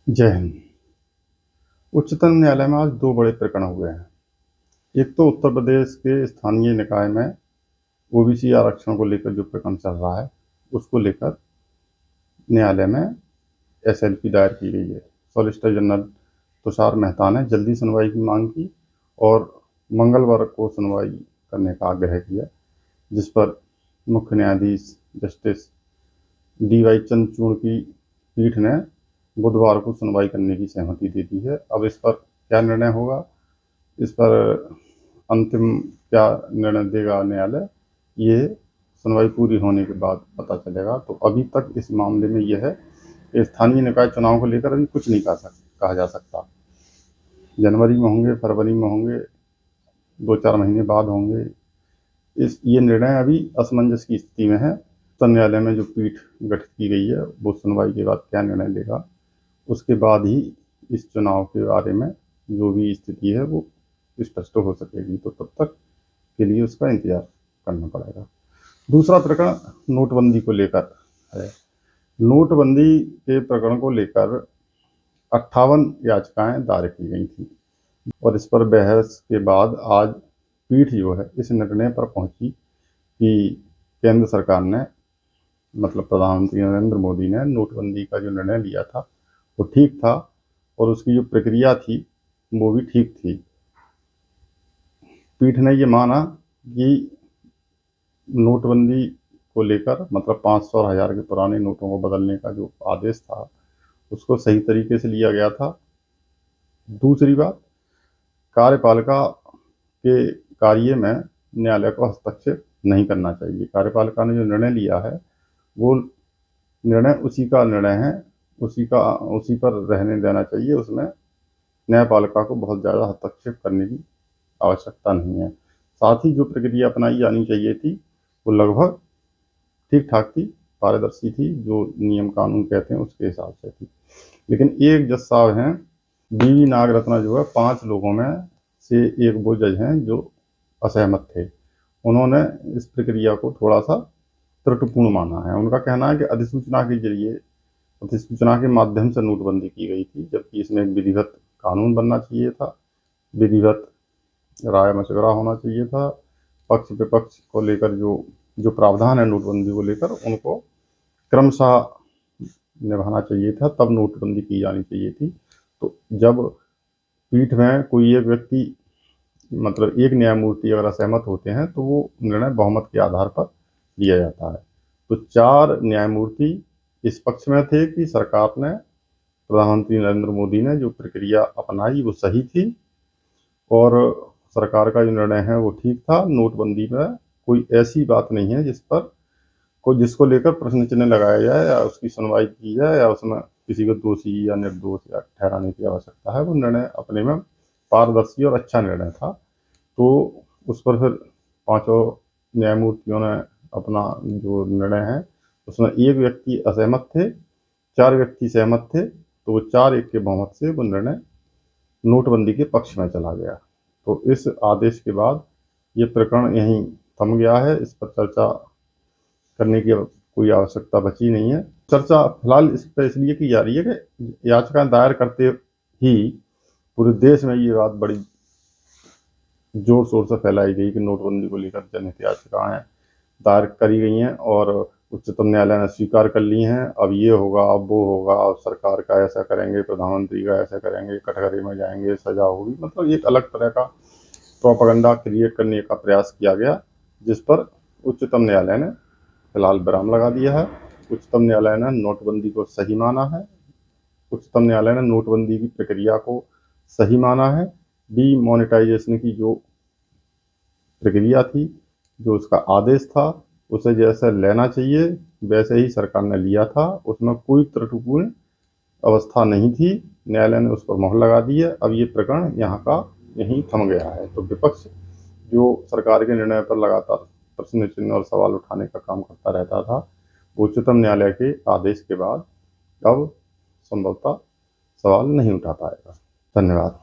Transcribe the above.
जय हिंद। उच्चतम न्यायालय में आज दो बड़े प्रकरण हुए हैं। एक तो उत्तर प्रदेश के स्थानीय निकाय में ओबीसी आरक्षण को लेकर जो प्रकरण चल रहा है, उसको लेकर न्यायालय में एसएलपी दायर की गई है। सॉलिसिटर जनरल तुषार मेहता ने जल्दी सुनवाई की मांग की और मंगलवार को सुनवाई करने का आग्रह किया, जिस पर मुख्य न्यायाधीश जस्टिस डी.वाई. चंद्रचूड़ की पीठ ने बुधवार को सुनवाई करने की सहमति दे दी है। अब इस पर क्या निर्णय होगा, इस पर अंतिम क्या निर्णय देगा न्यायालय, ये सुनवाई पूरी होने के बाद पता चलेगा। तो अभी तक इस मामले में यह है कि स्थानीय निकाय चुनाव को लेकर अभी कुछ नहीं कहा जा सकता। जनवरी में होंगे, फरवरी में होंगे, 2-4 महीने बाद होंगे। ये निर्णय अभी असमंजस की स्थिति में है। तो न्यायालय में जो पीठ गठित की गई है, वो सुनवाई के बाद क्या निर्णय लेगा, उसके बाद ही इस चुनाव के बारे में जो भी स्थिति है वो स्पष्ट हो सकेगी। तो तब तक के लिए उसका इंतजार करना पड़ेगा। दूसरा प्रकरण नोटबंदी को लेकर है। नोटबंदी के प्रकरण को लेकर 58 याचिकाएं दायर की गई थी और इस पर बहस के बाद आज पीठ जो है इस निर्णय पर पहुंची कि केंद्र सरकार ने, मतलब प्रधानमंत्री नरेंद्र मोदी ने नोटबंदी का जो निर्णय लिया था वो ठीक था और उसकी जो प्रक्रिया थी वो भी ठीक थी। पीठ ने ये माना कि नोटबंदी को लेकर, मतलब 500 और 1000 के पुराने नोटों को बदलने का जो आदेश था उसको सही तरीके से लिया गया था। दूसरी बात, कार्यपालिका के कार्य में न्यायालय को हस्तक्षेप नहीं करना चाहिए। कार्यपालिका ने जो निर्णय लिया है वो निर्णय उसी का निर्णय है, उसी पर रहने देना चाहिए। उसमें न्यायपालिका को बहुत ज़्यादा हस्तक्षेप करने की आवश्यकता नहीं है। साथ ही जो प्रक्रिया अपनाई जानी चाहिए थी वो लगभग ठीक ठाक थी, पारदर्शी थी, जो नियम कानून कहते हैं उसके हिसाब से थी। लेकिन एक जज साहब हैं, बीवी नागरत्ना, जो है 5 लोगों में से एक वो जज हैं जो असहमत थे। उन्होंने इस प्रक्रिया को थोड़ा सा त्रुटिपूर्ण माना है। उनका कहना है कि अधिसूचना के माध्यम से नोटबंदी की गई थी, जबकि इसमें एक विधिवत कानून बनना चाहिए था, विधिवत राय मशवरा होना चाहिए था। पक्ष विपक्ष को लेकर जो जो प्रावधान है नोटबंदी को लेकर, उनको क्रमशः निभाना चाहिए था, तब नोटबंदी की जानी चाहिए थी। तो जब पीठ में कोई एक व्यक्ति, मतलब एक न्यायमूर्ति अगर असहमत होते हैं तो वो निर्णय बहुमत के आधार पर लिया जाता है। तो 4 न्यायमूर्ति इस पक्ष में थे कि सरकार ने, प्रधानमंत्री नरेंद्र मोदी ने जो प्रक्रिया अपनाई वो सही थी और सरकार का जो निर्णय है वो ठीक था। नोटबंदी में कोई ऐसी बात नहीं है जिसको लेकर प्रश्न चिन्ह लगाया जाए या उसकी सुनवाई की जाए या उसमें किसी को दोषी या निर्दोष या ठहराने की आवश्यकता है। वो निर्णय अपने में पारदर्शी और अच्छा निर्णय था। तो उस पर फिर 5 न्यायमूर्तियों ने अपना जो निर्णय है उसमें एक व्यक्ति असहमत थे, 4 व्यक्ति सहमत थे, तो वो 4-1 के बहुमत से वो निर्णय नोटबंदी के पक्ष में चला गया। तो इस आदेश के बाद ये प्रकरण यहीं थम गया है। इस पर चर्चा करने की अब कोई आवश्यकता बची नहीं है। चर्चा फिलहाल इस पर इसलिए की जा रही है कि याचिका दायर करते ही पूरे देश में ये बात बड़ी जोर शोर से फैलाई गई कि नोटबंदी को लेकर जनहित याचिकाएं दायर करी गई हैं और उच्चतम न्यायालय ने स्वीकार कर ली हैं। अब ये होगा, अब वो होगा, अब सरकार का ऐसा करेंगे, प्रधानमंत्री का ऐसा करेंगे, कटघरे में जाएंगे, सजा होगी। मतलब एक अलग तरह का प्रोपेगेंडा क्रिएट करने का प्रयास किया गया, जिस पर उच्चतम न्यायालय ने फिलहाल विराम लगा दिया है। उच्चतम न्यायालय ने नोटबंदी को सही माना है। उच्चतम न्यायालय ने नोटबंदी की प्रक्रिया को सही माना है। डीमोनेटाइजेशन की जो प्रक्रिया थी, जो उसका आदेश था, उसे जैसे लेना चाहिए वैसे ही सरकार ने लिया था। उसमें कोई त्रुटिपूर्ण अवस्था नहीं थी। न्यायालय ने उस पर मोहर लगा दी है। अब ये प्रकरण यहाँ का यहीं थम गया है। तो विपक्ष जो सरकार के निर्णय पर लगातार प्रश्न चिन्ह और सवाल उठाने का काम करता रहता था, उच्चतम न्यायालय के आदेश के बाद अब संभवतः सवाल नहीं उठा पाएगा। धन्यवाद।